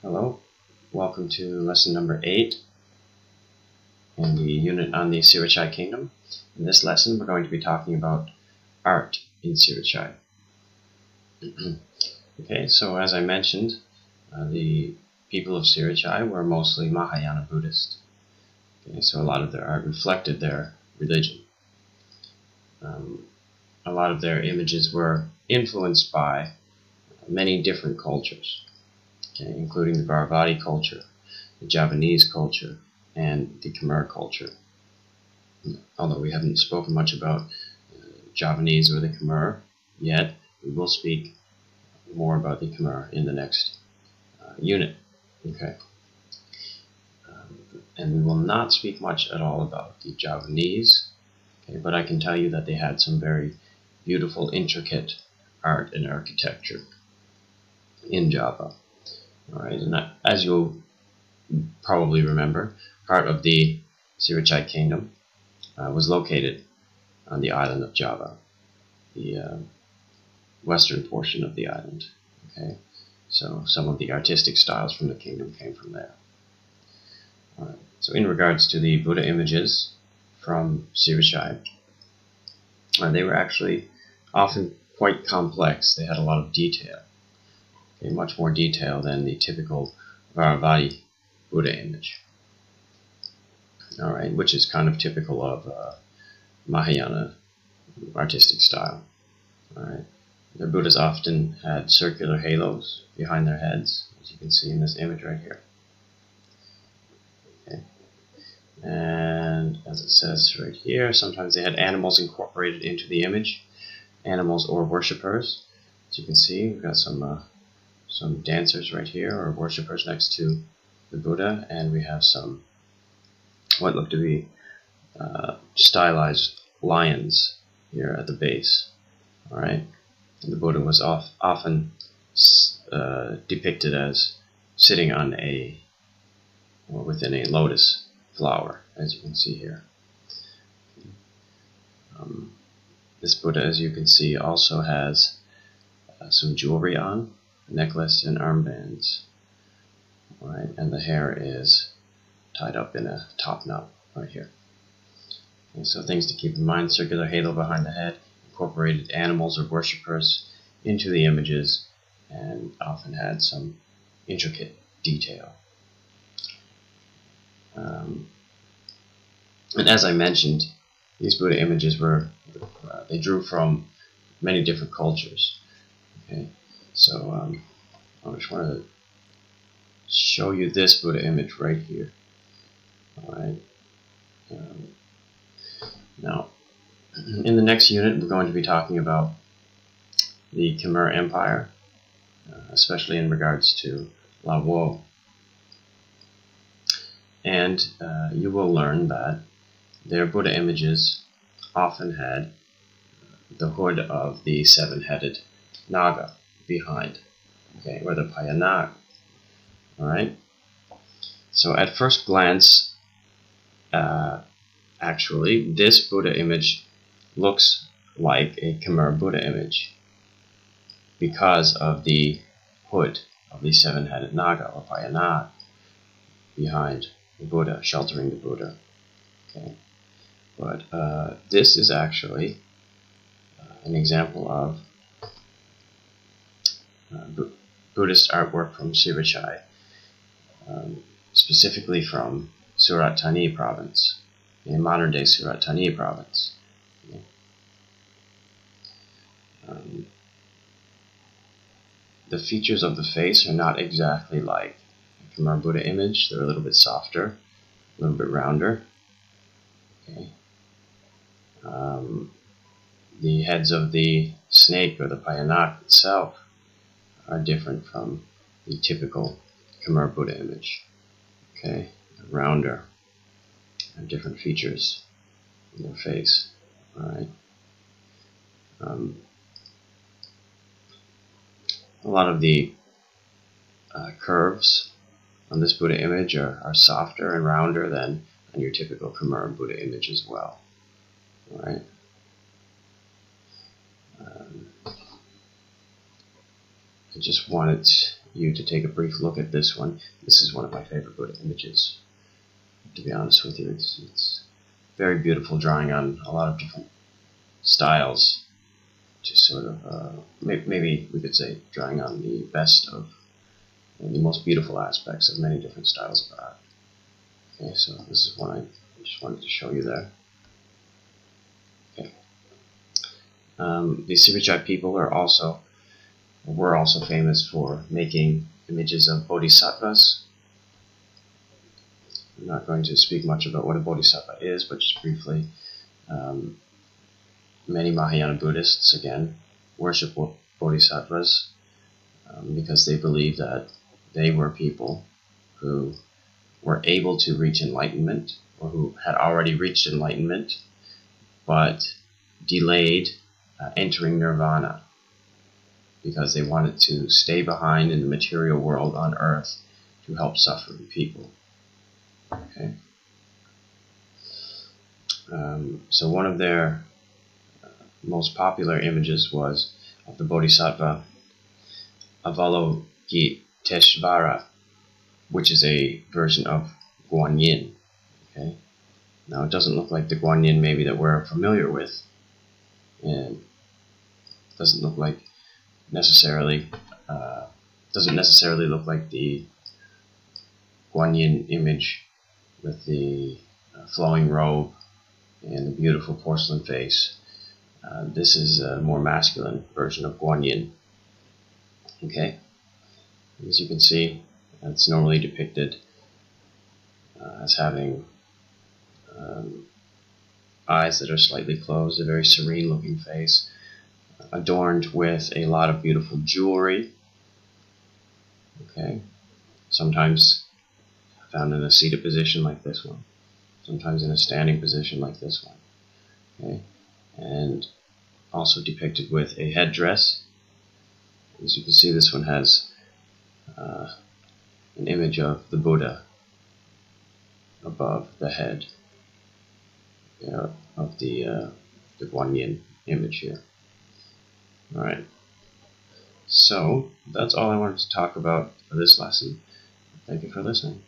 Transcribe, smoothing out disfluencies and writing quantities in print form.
Hello, welcome to lesson number 8 in the unit on the Sirvijaya kingdom. In this lesson we're going to be talking about art in Sirvijaya. Okay, so as I mentioned, the people of Sirvijaya were mostly Mahayana Buddhist. Okay, so a lot of their art reflected their religion. A lot of their images were influenced by many different cultures, okay, including the Bharavati culture, the Javanese culture, and the Khmer culture. Although we haven't spoken much about Javanese or the Khmer yet, we will speak more about the Khmer in the next unit. Okay, and we will not speak much at all about the Javanese. Okay, but I can tell you that they had some very beautiful, intricate art and architecture in Java. All right, and as you'll probably remember, part of the Sirvijaya kingdom was located on the island of Java, the western portion of the island. Okay, so some of the artistic styles from the kingdom came from there. All right. So in regards to the Buddha images from Sirvijaya, they were actually often quite complex. They had a lot of detail, okay, much more detail than the typical Bharavati Buddha image. All right, which is kind of typical of Mahayana artistic style. All right, their Buddhas often had circular halos behind their heads, as you can see in this image right here. Okay. And as it says right here, sometimes they had animals incorporated into the image, animals or worshippers. As you can see, we've got some dancers right here, or worshippers next to the Buddha, and we have some what look to be stylized lions here at the base. All right, and the Buddha was often depicted as sitting on or within a lotus flower, as you can see here. This Buddha, as you can see, also has some jewelry on, a necklace and armbands. All right, and the hair is tied up in a top knot right here. Okay, so things to keep in mind: circular halo behind the head, incorporated animals or worshippers into the images, and often had some intricate detail. And as I mentioned, these Buddha images they drew from many different cultures. Okay, so I just want to show you this Buddha image right here. All right. Now, in the next unit, we're going to be talking about the Khmer Empire, especially in regards to Lawo. And you will learn that their Buddha images often had the hood of the seven-headed Naga behind, okay, or the Payanag. All right. So at first glance, actually, this Buddha image looks like a Khmer Buddha image because of the hood of the seven-headed Naga, or Payanag, behind the Buddha, sheltering the Buddha. Okay. But this is actually an example of Buddhist artwork from Sirvijaya, specifically from Surat Thani province, in modern-day Surat Thani province. Okay. The features of the face are not exactly like a Khmer Buddha image. They're a little bit softer, a little bit rounder. Okay. The heads of the snake, or the Payanak itself, are different from the typical Khmer Buddha image. Okay, rounder, and different features in their face. All right. A lot of the curves on this Buddha image are softer and rounder than on your typical Khmer Buddha image as well. All right. I just wanted you to take a brief look at this one. This is one of my favorite Buddha images, to be honest with you. It's very beautiful, drawing on a lot of different styles, to sort of, maybe we could say, drawing on the best of and the most beautiful aspects of many different styles of art. Okay, so this is one I just wanted to show you there. Okay. The Sirvijaya people were also famous for making images of bodhisattvas. I'm not going to speak much about what a bodhisattva is, but just briefly, many Mahayana Buddhists, again, worship bodhisattvas because they believe that they were people who were able to reach enlightenment, or who had already reached enlightenment, but delayed entering nirvana because they wanted to stay behind in the material world on earth to help suffering people. Okay. So one of their most popular images was of the Bodhisattva Avalokiteshvara, which is a version of Guanyin. Okay. Now it doesn't look like the Guanyin maybe that we're familiar with, and doesn't look like doesn't necessarily look like the Guanyin image with the flowing robe and the beautiful porcelain face. This is a more masculine version of Guanyin. Okay, as you can see, it's normally depicted as having eyes that are slightly closed, a very serene looking face, adorned with a lot of beautiful jewelry. Okay, sometimes found in a seated position like this one, sometimes in a standing position like this one. Okay, and also depicted with a headdress. As you can see, this one has an image of the Buddha above the head, of the Guanyin image here. Alright, so that's all I wanted to talk about for this lesson. Thank you for listening.